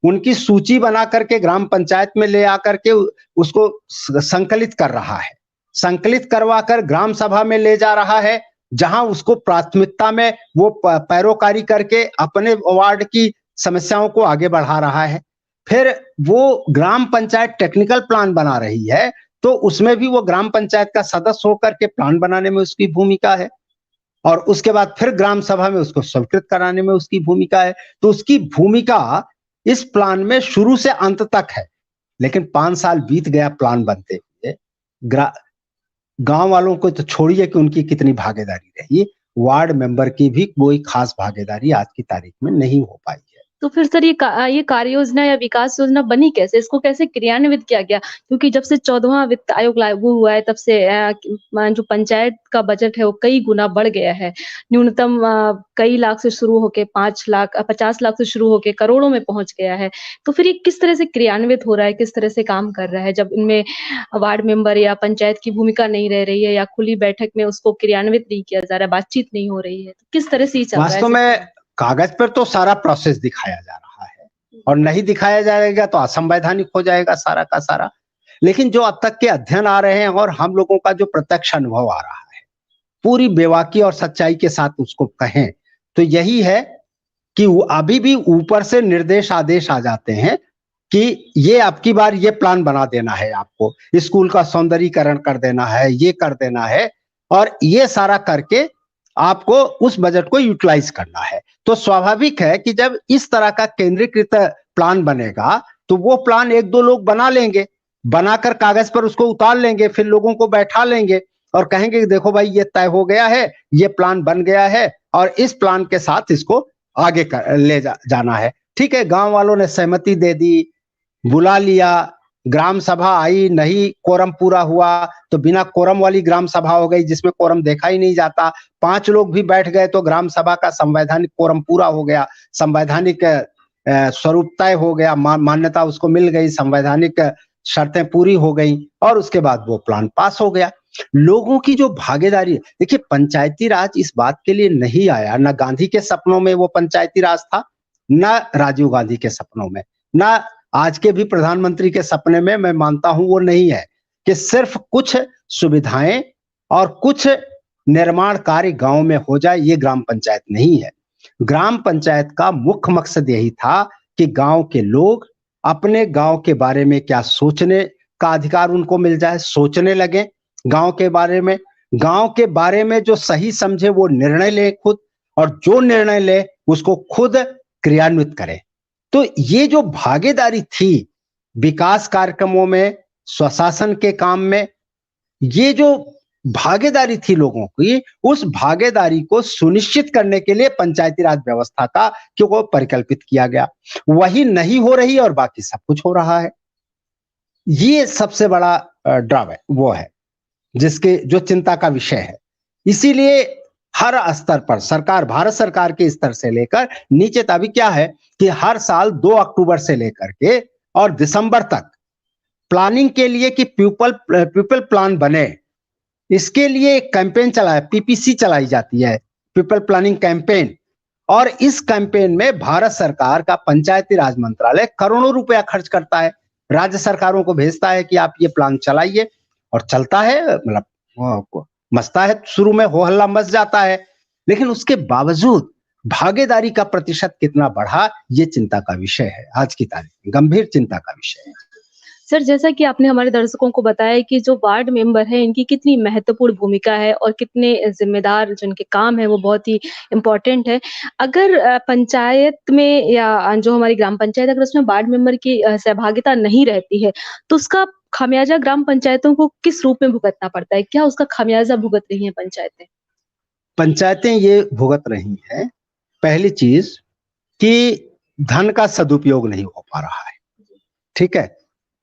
उनकी सूची बना करके ग्राम पंचायत में ले आकर के उसको संकलित कर रहा है, संकलित करवा कर ग्राम सभा में ले जा रहा है, जहां उसको प्राथमिकता में वो पैरोकारी करके अपने वार्ड की समस्याओं को आगे बढ़ा रहा है। फिर वो ग्राम पंचायत टेक्निकल प्लान बना रही है, तो उसमें भी वो ग्राम पंचायत का सदस्य होकर के प्लान बनाने में उसकी भूमिका है, और उसके बाद फिर ग्राम सभा में उसको स्वीकृत कराने में उसकी भूमिका है। तो उसकी भूमिका इस प्लान में शुरू से अंत तक है। लेकिन 5 साल बीत गया प्लान बनते हुए, गांव वालों को तो छोड़िए कि उनकी कितनी भागीदारी रही, वार्ड मेंबर की भी कोई खास भागीदारी आज की तारीख में नहीं हो पाई है। तो फिर सर ये कार्य योजना या विकास योजना बनी कैसे? इसको कैसे क्रियान्वित किया गया? क्योंकि जब से 14वां वित्त आयोग लागू हुआ है तब से जो पंचायत का बजट है वो कई गुना बढ़ गया है। न्यूनतम कई लाख से शुरू होके 5 लाख 50 लाख से शुरू होके करोड़ों में पहुँच गया है। तो फिर ये किस तरह से क्रियान्वित हो रहा है? किस तरह से काम कर रहा है? जब इनमें वार्ड मेंबर या पंचायत की भूमिका नहीं रह रही है या खुली बैठक में उसको क्रियान्वित नहीं किया जा रहा है, बातचीत नहीं हो रही है। तो किस तरह से ये चल रहा है वास्तव सिस्टम? में कागज पर तो सारा प्रोसेस दिखाया जा रहा है और नहीं दिखाया जाएगा तो असंवैधानिक हो जाएगा सारा का सारा। लेकिन जो अब तक के अध्ययन आ रहे हैं और हम लोगों का जो प्रत्यक्ष अनुभव आ रहा है, पूरी बेबाकी और सच्चाई के साथ उसको कहें तो यही है कि अभी भी ऊपर से निर्देश आदेश आ जाते हैं कि ये अब की बार ये प्लान बना देना है, आपको स्कूल का सौंदर्यीकरण कर देना है, ये कर देना है और ये सारा करके आपको उस बजट को यूटिलाइज करना है। तो स्वाभाविक है कि जब इस तरह का केंद्रीकृत प्लान बनेगा तो वो प्लान एक दो लोग बना लेंगे, बनाकर कागज पर उसको उतार लेंगे, फिर लोगों को बैठा लेंगे और कहेंगे कि देखो भाई ये तय हो गया है, ये प्लान बन गया है और इस प्लान के साथ इसको आगे ले जाना है। ठीक है, गांव वालों ने सहमति दे दी, बुला लिया, ग्राम सभा आई, नहीं कोरम पूरा हुआ तो बिना कोरम वाली ग्राम सभा हो गई जिसमें कोरम देखा ही नहीं जाता। 5 लोग भी बैठ गए तो ग्राम सभा का संवैधानिक कोरम पूरा हो गया, संवैधानिक स्वरूप तय हो गया, मान्यता उसको मिल गई, संवैधानिक शर्तें पूरी हो गई और उसके बाद वो प्लान पास हो गया। लोगों की जो भागीदारी, देखिए पंचायती राज इस बात के लिए नहीं आया, न गांधी के सपनों में वो पंचायती राज था, न राजीव गांधी के सपनों में, न आज के भी प्रधानमंत्री के सपने में मैं मानता हूं वो नहीं है कि सिर्फ कुछ सुविधाएं और कुछ निर्माण कार्य गांव में हो जाए, ये ग्राम पंचायत नहीं है। ग्राम पंचायत का मुख्य मकसद यही था कि गांव के लोग अपने गांव के बारे में क्या सोचने का अधिकार उनको मिल जाए, सोचने लगे गांव के बारे में, गांव के बारे में जो सही समझे वो निर्णय ले खुद और जो निर्णय ले उसको खुद क्रियान्वित करे। तो ये जो भागीदारी थी विकास कार्यक्रमों में, स्वशासन के काम में, ये जो भागीदारी थी लोगों की, उस भागीदारी को सुनिश्चित करने के लिए पंचायती राज व्यवस्था का क्यों परिकल्पित किया गया, वही नहीं हो रही और बाकी सब कुछ हो रहा है। ये सबसे बड़ा ड्रॉबैक वो है जिसके जो चिंता का विषय है। इसीलिए हर स्तर पर सरकार, भारत सरकार के स्तर से लेकर नीचे तक भी क्या है कि हर साल 2 अक्टूबर से लेकर के और दिसंबर तक प्लानिंग के लिए कि पीपल प्लान बने, इसके लिए एक कैंपेन चलाया, पीपीसी चलाई जाती है, पीपल प्लानिंग कैंपेन। और इस कैंपेन में भारत सरकार का पंचायती राज मंत्रालय करोड़ों रुपया खर्च करता है, राज्य सरकारों को भेजता है कि आप ये प्लान चलाइए और चलता है, मतलब मचता है, शुरू में हो हल्ला मच जाता है, लेकिन उसके बावजूद भागीदारी का प्रतिशत कितना बढ़ा, ये चिंता का विषय है, आज की तारीख में गंभीर चिंता का विषय है। सर, जैसा कि आपने हमारे दर्शकों को बताया कि जो वार्ड मेंबर हैं, इनकी कितनी महत्वपूर्ण भूमिका है और कितने ज़िम्मेदार जो इनके काम है, वो बहुत ही इम्पोर्टेंट है। अगर पंचायत में या जो हमारी ग्राम पंचायत अगर उसमें वार्ड मेंबर की सहभागिता नहीं रहती है, तो उसका खामियाज़ा ग्राम पंचायतों को किस रूप में भुगतना पड़ता है? क्या उसका खामियाज़ा भुगत रही हैं पंचायतें? पंचायतें ये भुगत रही हैं, पहली चीज कि धन का सदुपयोग नहीं हो पा रहा है, ठीक है,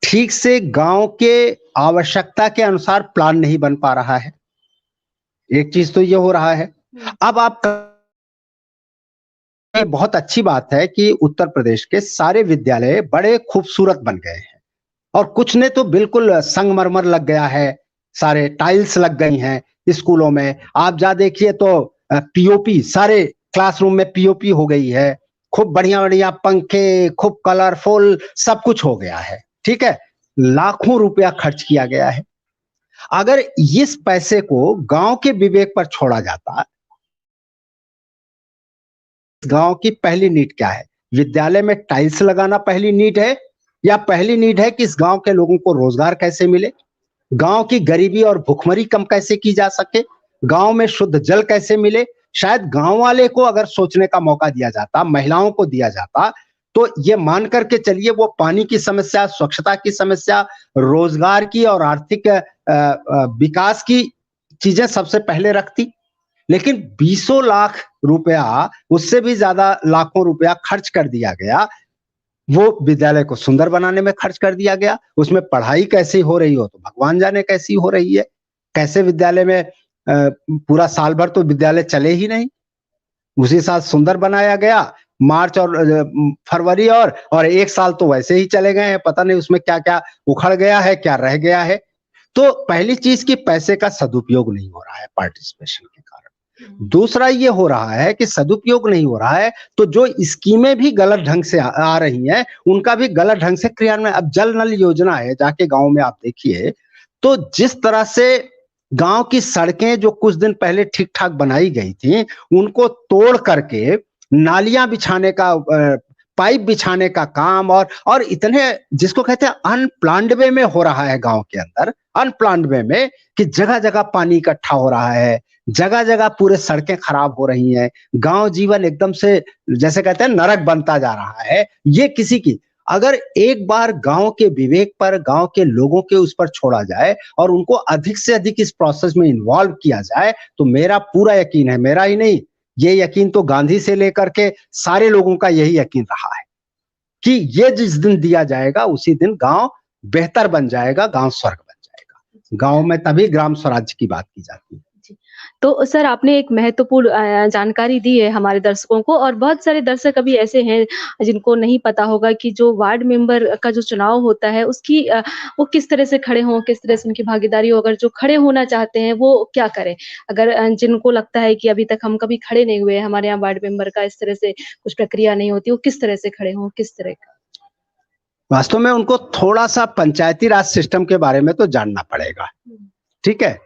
ठीक से गांव के आवश्यकता के अनुसार प्लान नहीं बन पा रहा है, एक चीज तो ये हो रहा है। अब आप, ये बहुत अच्छी बात है कि उत्तर प्रदेश के सारे विद्यालय बड़े खूबसूरत बन गए हैं और कुछ ने तो बिल्कुल संगमरमर लग गया है, सारे टाइल्स लग गई हैं स्कूलों में। आप जा देखिए तो पीओपी, सारे क्लासरूम में पीओपी हो गई है, खूब बढ़िया बढ़िया पंखे, खूब कलरफुल, सब कुछ हो गया है, ठीक है, लाखों रुपया खर्च किया गया है। अगर इस पैसे को गांव के विवेक पर छोड़ा जाता, गांव की पहली नीड क्या है, विद्यालय में टाइल्स लगाना पहली नीड है या पहली नीड है कि इस गांव के लोगों को रोजगार कैसे मिले, गांव की गरीबी और भुखमरी कम कैसे की जा सके, गांव में शुद्ध जल कैसे मिले। शायद गांव वाले को अगर सोचने का मौका दिया जाता, महिलाओं को दिया जाता, तो ये मान करके चलिए वो पानी की समस्या, स्वच्छता की समस्या, रोजगार की और आर्थिक विकास की चीजें सबसे पहले रखती। लेकिन 20 लाख रुपया, उससे भी ज्यादा लाखों रुपया खर्च कर दिया गया। वो विद्यालय को सुंदर बनाने में खर्च कर दिया गया। उसमें पढ़ाई कैसी हो रही हो तो भगवान जाने कैसी हो रही है। कैसे विद्यालय में पूरा साल भर तो विद्यालय चले ही नहीं, उसी साल सुंदर बनाया गया। मार्च और फरवरी और एक साल तो वैसे ही चले गए हैं, पता नहीं उसमें क्या क्या उखड़ गया है, क्या रह गया है। तो पहली चीज कि पैसे का सदुपयोग नहीं हो रहा है पार्टिसिपेशन के कारण। दूसरा ये हो रहा है कि सदुपयोग नहीं हो रहा है तो जो स्कीमें भी गलत ढंग से आ रही हैं उनका भी गलत ढंग से क्रियान्वयन। अब जल नल योजना है, जाके गांव में आप देखिए तो जिस तरह से गांव की सड़कें जो कुछ दिन पहले ठीक ठाक बनाई गई थी उनको तोड़ करके नालियां बिछाने का, पाइप बिछाने का काम और इतने जिसको कहते हैं अनप्लान्ड वे में हो रहा है गांव के अंदर, अनप्लान्ड वे में कि जगह जगह पानी इकट्ठा हो रहा है, जगह जगह पूरे सड़कें खराब हो रही हैं, गांव जीवन एकदम से जैसे कहते हैं नरक बनता जा रहा है। ये किसी की अगर एक बार गांव के विवेक पर, गांव के लोगों के उस पर छोड़ा जाए और उनको अधिक से अधिक इस प्रोसेस में इन्वॉल्व किया जाए तो मेरा पूरा यकीन है, मेरा ही नहीं, ये यकीन तो गांधी से लेकर के सारे लोगों का यही यकीन रहा है कि ये जिस दिन दिया जाएगा उसी दिन गांव बेहतर बन जाएगा, गांव स्वर्ग बन जाएगा। गांव में तभी ग्राम स्वराज्य की बात की जाती है। तो सर आपने एक महत्वपूर्ण जानकारी दी है हमारे दर्शकों को, और बहुत सारे दर्शक अभी ऐसे हैं जिनको नहीं पता होगा कि जो वार्ड मेंबर का जो चुनाव होता है उसकी वो किस तरह से खड़े हों, किस तरह से उनकी भागीदारी हो, अगर जो खड़े होना चाहते हैं वो क्या करें? अगर जिनको लगता है कि अभी तक हम कभी खड़े नहीं हुए, हमारे यहाँ वार्ड मेंबर का इस तरह से कुछ प्रक्रिया नहीं होती, वो किस तरह से खड़े हों, किस तरह का? वास्तव में उनको थोड़ा सा पंचायती राज सिस्टम के बारे में तो जानना पड़ेगा, ठीक है।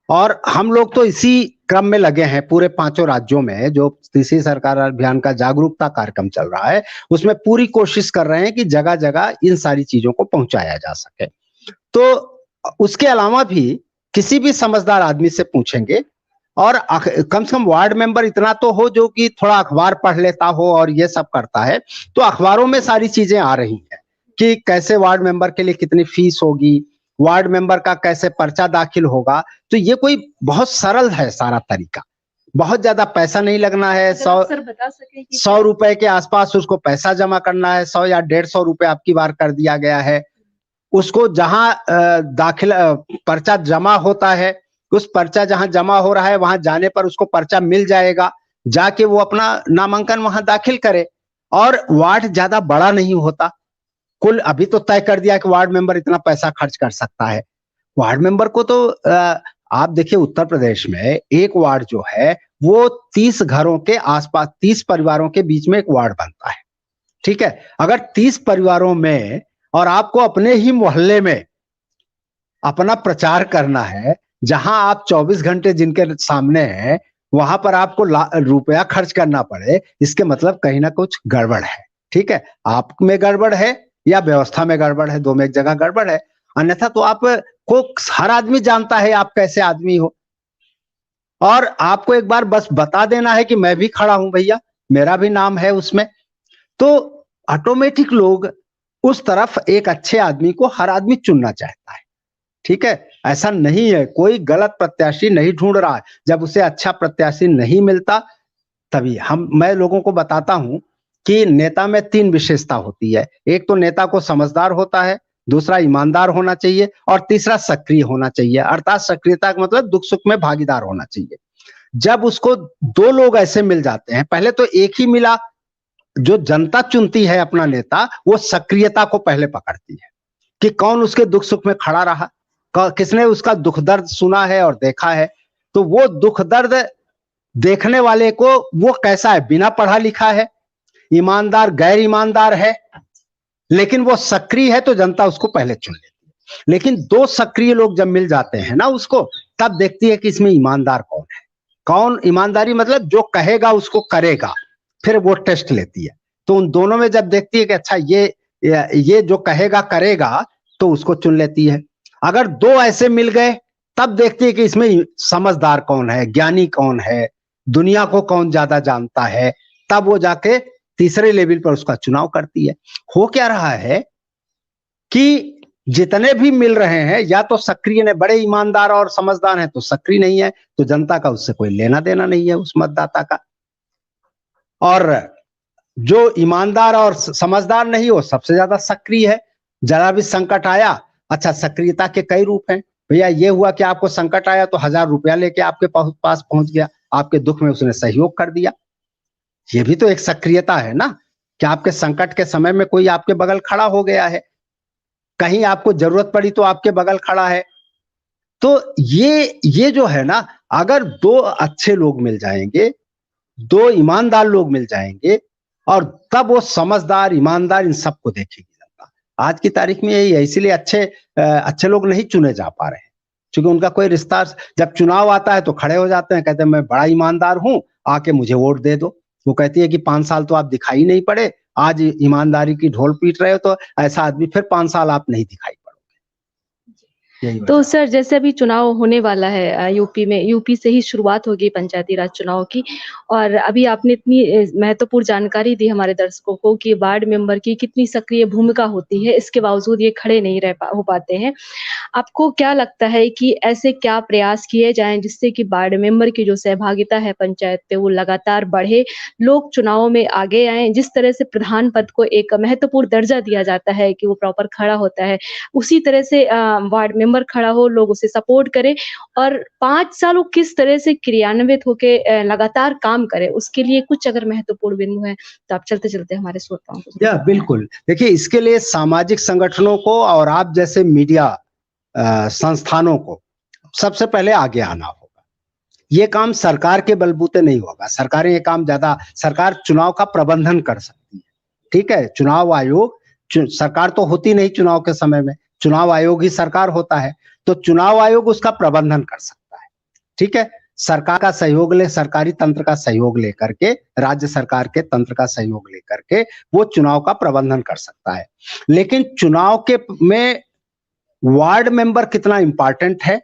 और हम लोग तो इसी क्रम में लगे हैं पूरे 5 राज्यों में, जो तीसरी सरकार अभियान का जागरूकता कार्यक्रम चल रहा है उसमें पूरी कोशिश कर रहे हैं कि जगह जगह इन सारी चीजों को पहुंचाया जा सके। तो उसके अलावा भी किसी भी समझदार आदमी से पूछेंगे और कम से कम वार्ड मेंबर इतना तो हो जो कि थोड़ा अखबार पढ़ लेता हो और ये सब करता है, तो अखबारों में सारी चीजें आ रही हैं कि कैसे वार्ड मेंबर के लिए कितनी फीस होगी, वार्ड मेंबर का कैसे पर्चा दाखिल होगा। तो ये कोई बहुत सरल है सारा तरीका, बहुत ज्यादा पैसा नहीं लगना है। 100 रुपए के आसपास उसको पैसा जमा करना है, 100 या 150 रुपए आपकी बार कर दिया गया है। उसको जहां दाखिल पर्चा जमा होता है, उस पर्चा जहां जमा हो रहा है वहां जाने पर उसको पर्चा मिल जाएगा, जाके वो अपना नामांकन वहां दाखिल करे। और वार्ड ज्यादा बड़ा नहीं होता, कुल अभी तो तय कर दिया कि वार्ड मेंबर इतना पैसा खर्च कर सकता है। वार्ड मेंबर को तो आप देखिए उत्तर प्रदेश में एक वार्ड जो है वो 30 घरों के आसपास, 30 परिवारों के बीच में एक वार्ड बनता है, ठीक है। अगर 30 परिवारों में और आपको अपने ही मोहल्ले में अपना प्रचार करना है, जहां आप 24 घंटे जिनके सामने हैं वहां पर आपको रुपया खर्च करना पड़े, इसके मतलब कहीं ना कुछ गड़बड़ है, ठीक है। आप में गड़बड़ है या व्यवस्था में गड़बड़ है, दो में एक जगह गड़बड़ है। अन्यथा तो आप को हर आदमी जानता है आप कैसे आदमी हो, और आपको एक बार बस बता देना है कि मैं भी खड़ा हूं भैया, मेरा भी नाम है उसमें, तो ऑटोमेटिक लोग उस तरफ एक अच्छे आदमी को हर आदमी चुनना चाहता है, ठीक है। ऐसा नहीं है, कोई गलत प्रत्याशी नहीं ढूंढ रहा है। जब उसे अच्छा प्रत्याशी नहीं मिलता तभी मैं लोगों को बताता हूं कि नेता में 3 विशेषता होती है। एक तो नेता को समझदार होता है, दूसरा ईमानदार होना चाहिए और तीसरा सक्रिय होना चाहिए। अर्थात सक्रियता का मतलब दुख सुख में भागीदार होना चाहिए। जब उसको 2 लोग ऐसे मिल जाते हैं, पहले तो एक ही मिला, जो जनता चुनती है अपना नेता वो सक्रियता को पहले पकड़ती है कि कौन उसके दुख सुख में खड़ा रहा, किसने उसका दुख दर्द सुना है और देखा है। तो वो दुख दर्द देखने वाले को वो कैसा है, बिना पढ़ा लिखा है, ईमानदार गैर ईमानदार है, लेकिन वो सक्रिय है तो जनता उसको पहले चुन लेती है। लेकिन 2 सक्रिय लोग जब मिल जाते हैं ना उसको, तब देखती है कि इसमें ईमानदार कौन है। कौन ईमानदारी मतलब जो कहेगा उसको करेगा, फिर वो टेस्ट लेती है। तो उन दोनों में जब देखती है कि अच्छा ये जो कहेगा करेगा, तो उसको चुन लेती है। अगर 2 ऐसे मिल गए तब देखती है कि इसमें समझदार कौन है, ज्ञानी कौन है, दुनिया को कौन ज्यादा जानता है, तब वो जाके तीसरे लेवल पर उसका चुनाव करती है। हो क्या रहा है कि जितने भी मिल रहे हैं या तो सक्रिय ने, बड़े ईमानदार और समझदार हैं तो सक्रिय नहीं है, तो जनता का उससे कोई लेना देना नहीं है उस मतदाता का। और जो ईमानदार और समझदार नहीं हो सबसे ज्यादा सक्रिय है। जरा भी संकट आया, अच्छा सक्रियता के कई रूप हैं भैया। ये हुआ कि आपको संकट आया तो 1000 रुपया लेके आपके पास पहुंच गया, आपके दुख में उसने सहयोग कर दिया। ये भी तो एक सक्रियता है ना, कि आपके संकट के समय में कोई आपके बगल खड़ा हो गया है, कहीं आपको जरूरत पड़ी तो आपके बगल खड़ा है। तो ये जो है ना, अगर 2 अच्छे लोग मिल जाएंगे, 2 ईमानदार लोग मिल जाएंगे, और तब वो समझदार, ईमानदार इन सबको देखेगी जनता। आज की तारीख में यही है, इसीलिए अच्छे लोग नहीं चुने जा पा रहे हैं, क्योंकि उनका कोई रिश्ता, जब चुनाव आता है तो खड़े हो जाते हैं, कहते हैं मैं बड़ा ईमानदार हूं, आके मुझे वोट दे दो। वो कहती है कि 5 साल तो आप दिखाई नहीं पड़े, आज ईमानदारी की ढोल पीट रहे हो, तो ऐसा आदमी फिर 5 साल आप नहीं दिखाई पड़ोगे। यही तो वजह है। सर जैसे अभी चुनाव होने वाला है यूपी में, यूपी से ही शुरुआत होगी पंचायती राज चुनाव की, और अभी आपने इतनी महत्वपूर्ण जानकारी दी हमारे दर्शकों को कि वार्ड मेंबर की कितनी सक्रिय भूमिका होती है, इसके बावजूद ये खड़े नहीं हो पाते हैं। आपको क्या लगता है कि ऐसे क्या प्रयास किए जाएँ जिससे कि वार्ड मेंबर की जो सहभागिता है पंचायत पे वो लगातार बढ़े, लोग चुनावों में आगे आएँ, जिस तरह से प्रधान पद को एक महत्वपूर्ण दर्जा दिया जाता है कि वो प्रॉपर खड़ा होता है, उसी तरह से वार्ड मेंबर खड़ा हो, लोग उसे सपोर्ट करें और 5 साल वो किस तरह से क्रियान्वित होके लगातार काम करे, उसके लिए कुछ अगर महत्वपूर्ण बिंदु हैं, तो आप चलते-चलते हमारे श्रोताओं को या बिल्कुल, देखिए इसके लिए सामाजिक संगठनों को और आप जैसे मीडिया संस्थानों को सबसे पहले आगे आना होगा। ये काम सरकार के बलबूते नहीं होगा, सरकार चुनाव का प्रबंधन कर सकती है, ठीक है? चुनाव आयोग, सरकार तो होती नहीं चुनाव के समय में, चुनाव आयोग ही सरकार होता है, तो चुनाव आयोग उसका प्रबंधन कर सकता है, ठीक है? सरकार का सहयोग सरकारी तंत्र का सहयोग लेकर के, राज्य सरकार के तंत्र का सहयोग लेकर के वो चुनाव का प्रबंधन कर सकता है। लेकिन चुनाव में वार्ड मेंबर कितना इंपॉर्टेंट है,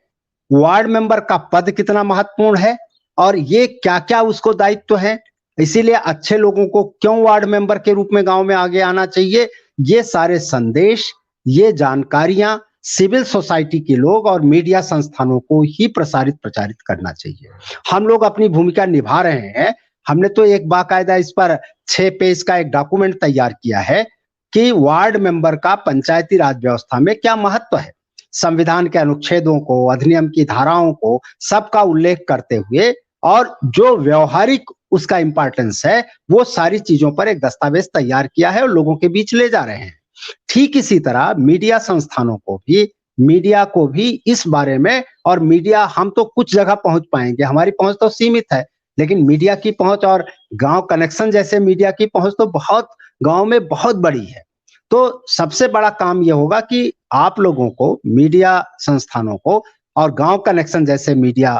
वार्ड मेंबर का पद कितना महत्वपूर्ण है, और ये क्या-क्या उसको दायित्व है, इसीलिए अच्छे लोगों को क्यों वार्ड मेंबर के रूप में गांव में आगे आना चाहिए, ये सारे संदेश, ये जानकारियां सिविल सोसाइटी के लोग और मीडिया संस्थानों को ही प्रचारित करना चाहिए। हम लोग अपनी भूमिका निभा रहे हैं। हमने तो एक बाकायदा इस पर 6 पेज का एक डॉक्यूमेंट तैयार किया है कि वार्ड मेंबर का पंचायती राज व्यवस्था में क्या महत्व है। संविधान के अनुच्छेदों को, अधिनियम की धाराओं को, सबका उल्लेख करते हुए, और जो व्यवहारिक उसका इंपॉर्टेंस है, वो सारी चीजों पर एक दस्तावेज तैयार किया है और लोगों के बीच ले जा रहे हैं। ठीक इसी तरह मीडिया संस्थानों को भी, मीडिया को भी इस बारे में, और मीडिया, हम तो कुछ जगह पहुंच पाएंगे, हमारी पहुंच तो सीमित है, लेकिन मीडिया की पहुंच और गांव कनेक्शन जैसे मीडिया की पहुंच तो गांव में बहुत बड़ी है। तो सबसे बड़ा काम यह होगा कि आप लोगों को, मीडिया संस्थानों को और गांव कनेक्शन जैसे मीडिया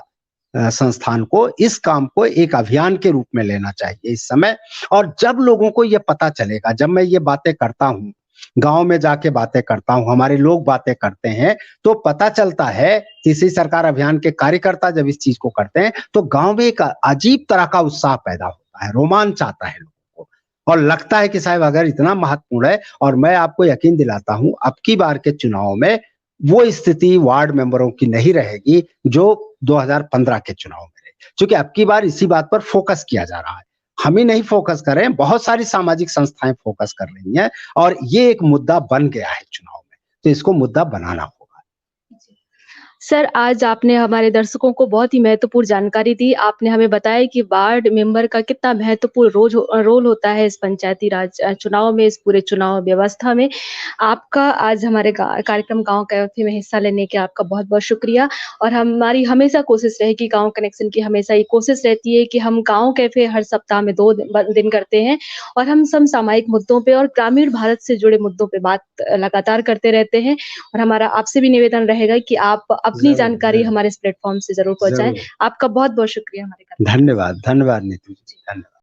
संस्थान को इस काम को एक अभियान के रूप में लेना चाहिए इस समय। और जब लोगों को यह पता चलेगा, जब मैं ये बातें करता हूं, गांव में जाके बातें करता हूं, हमारे लोग बातें करते हैं, तो पता चलता है, तीसरी सरकार अभियान के कार्यकर्ता जब इस चीज को करते हैं, तो गांव में एक अजीब तरह का उत्साह पैदा होता है, रोमांच आता है लोगों को, और लगता है कि साहब अगर इतना महत्वपूर्ण है। और मैं आपको यकीन दिलाता हूं, अब की बार के चुनाव में वो स्थिति वार्ड मेंबरों की नहीं रहेगी जो 2015 के चुनाव में रही, क्योंकि अब की बार इसी बात पर फोकस किया जा रहा है। हम ही नहीं फोकस कर रहे हैं, बहुत सारी सामाजिक संस्थाएं फोकस कर रही हैं, और ये एक मुद्दा बन गया है चुनाव में, तो इसको मुद्दा बनाना होगा। सर, आज आपने हमारे दर्शकों को बहुत ही महत्वपूर्ण जानकारी दी। आपने हमें बताया कि वार्ड मेंबर का कितना महत्वपूर्ण रोल होता है इस पंचायती राज चुनाव में, इस पूरे चुनाव व्यवस्था में। आपका आज हमारे कार्यक्रम गाँव कैफ़े में हिस्सा लेने के आपका बहुत-बहुत शुक्रिया, और हमारी हमेशा कोशिश रहेगी, गाँव कनेक्शन की हमेशा ये कोशिश रहती है कि हम गाँव कैफ़े हर सप्ताह में 2 दिन करते हैं, और हम समसामयिक मुद्दों पे और ग्रामीण भारत से जुड़े मुद्दों पे बात लगातार करते रहते हैं। और हमारा आपसे भी निवेदन रहेगा कि आप अपनी जानकारी हमारे इस प्लेटफ़ॉर्म से ज़रूर पहुँचाएँ। आपका बहुत-बहुत शुक्रिया हमारे कार्यक्रम में। धन्यवाद, धन्यवाद नीतू जी, धन्यवाद।